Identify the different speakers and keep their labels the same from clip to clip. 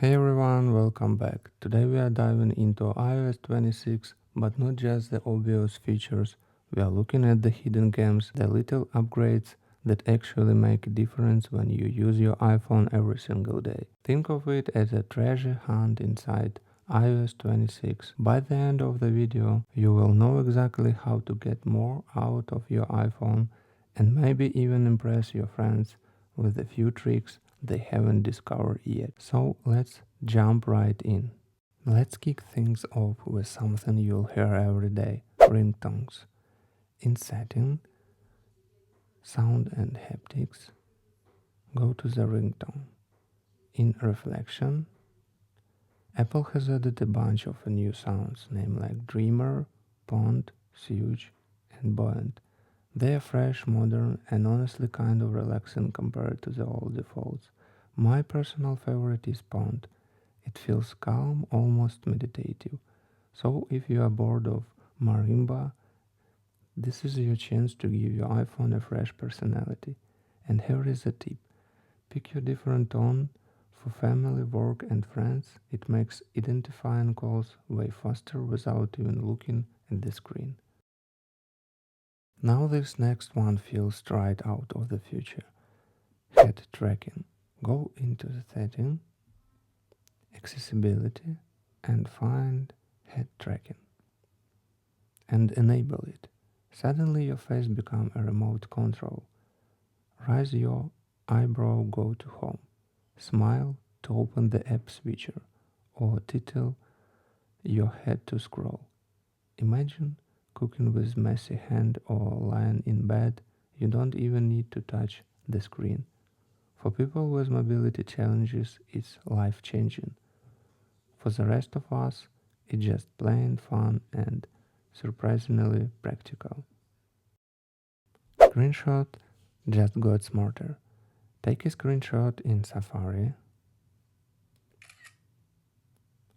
Speaker 1: Hey everyone, welcome back. Today we are diving into iOS 26, but not just the obvious features. We are looking at the hidden gems, the little upgrades that actually make a difference when you use your iPhone every single day. Think of it as a treasure hunt inside iOS 26. By the end of the video, you will know exactly how to get more out of your iPhone and maybe even impress your friends with a few tricks they haven't discovered yet. So let's jump right in. Let's kick things off with something you'll hear every day: ringtones. In setting, sound and haptics, go to the ringtone. In reflection, Apple has added a bunch of new sounds named like Dreamer, Pond, Huge, and Buoyant. They are fresh, modern, and honestly kind of relaxing compared to the old defaults. My personal favorite is Pond. It feels calm, almost meditative. So if you are bored of marimba, this is your chance to give your iPhone a fresh personality. And here is a tip. Pick your different tone for family, work, and friends. It makes identifying calls way faster without even looking at the screen. Now this next one feels right out of the future. Head tracking. Go into the setting, accessibility, and find head tracking. And enable it. Suddenly your face becomes a remote control. Raise your eyebrow, go to home. Smile to open the app switcher, or tilt your head to scroll. Imagine cooking with messy hand or lying in bed. You don't even need to touch the screen. For people with mobility challenges, it's life-changing. For the rest of us, it's just plain fun and surprisingly practical. Screenshot just got smarter. Take a screenshot in Safari,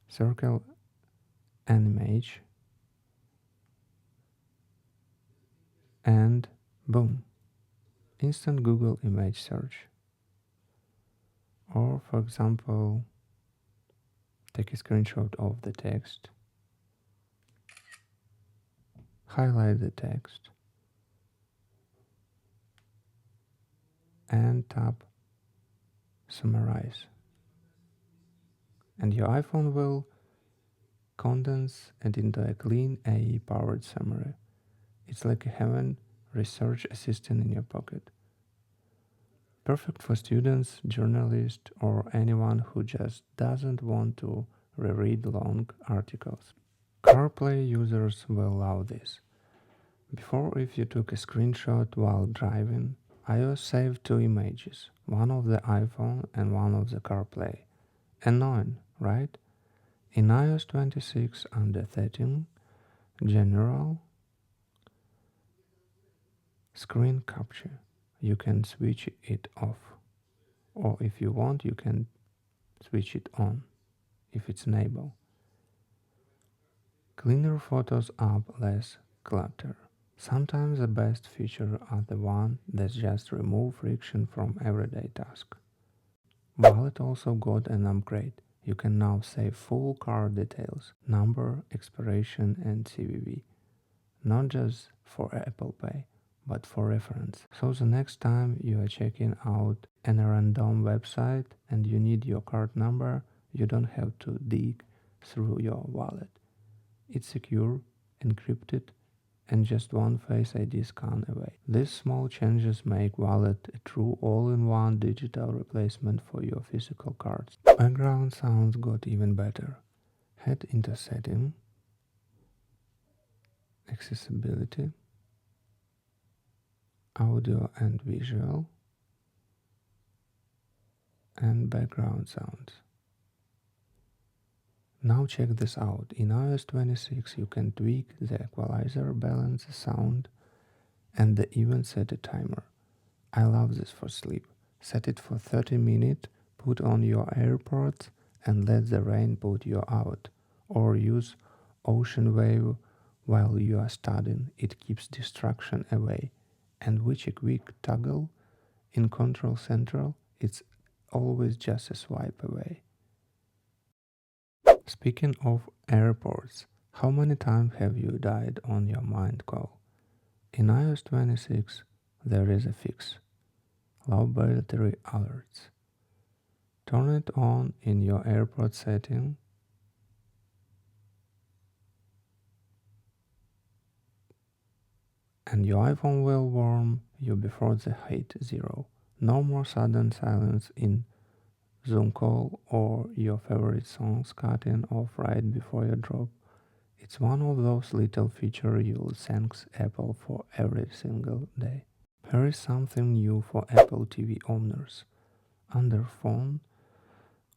Speaker 1: circle an image, and boom, instant Google image search. Or, for example, take a screenshot of the text, highlight the text, and tap summarize. And your iPhone will condense it into a clean AI powered summary. It's like having research assistant in your pocket. Perfect for students, journalists, or anyone who just doesn't want to reread long articles. CarPlay users will love this. Before, if you took a screenshot while driving, iOS saved two images, one of the iPhone and one of the CarPlay. Annoying, right? In iOS 26 under Setting, General, Screen Capture, you can switch it off. Or if you want, you can switch it on if it's enabled. Cleaner photos up, less clutter. Sometimes the best features are the ones that just remove friction from everyday tasks. Wallet also got an upgrade. You can now save full card details, number, expiration, and CVV, not just for Apple Pay, but for reference. So the next time you are checking out a random website and you need your card number, you don't have to dig through your wallet. It's secure, encrypted, and just one Face ID scan away. These small changes make Wallet a true all-in-one digital replacement for your physical cards. Background sounds got even better. Head into Setting, Accessibility, Audio and Visual, and Background Sounds. Now check this out. In iOS 26 you can tweak the equalizer, balance the sound, and even set a timer. I love this for sleep. Set it for 30 minutes, put on your AirPods, and let the rain put you out. Or use Ocean Wave while you are studying. It keeps distraction away. And with a quick toggle in Control Central, it's always just a swipe away. Speaking of AirPods, how many times have you died on your mind call? In iOS 26, there is a fix. Low battery alerts. Turn it on in your AirPod setting and your iPhone will warn you before they hit zero. No more sudden silence in Zoom call or your favorite songs cutting off right before you drop. It's one of those little features you'll thank Apple for every single day. Here is something new for Apple TV owners. Under phone,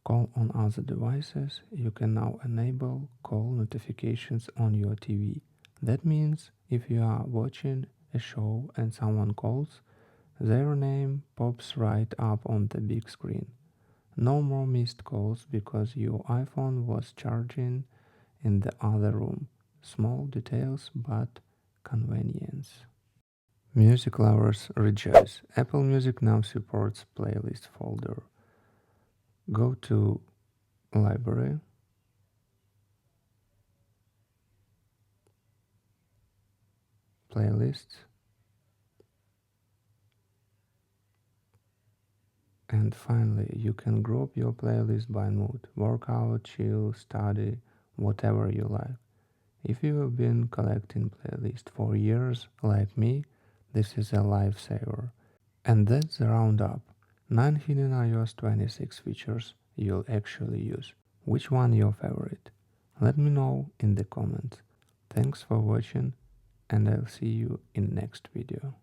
Speaker 1: call on other devices, you can now enable call notifications on your TV. That means if you are watching a show and someone calls, their name pops right up on the big screen. No more missed calls because your iPhone was charging in the other room. Small details but convenience. Music lovers rejoice. Apple Music now supports playlist folder. Go to library, playlists, and finally you can group your playlist by mood, workout, chill, study, whatever you like. If you have been collecting playlists for years like me, this is a lifesaver. And that's the roundup. 9 hidden iOS 26 features you'll actually use. Which one your favorite? Let me know in the comments. Thanks for watching and I'll see you in next video.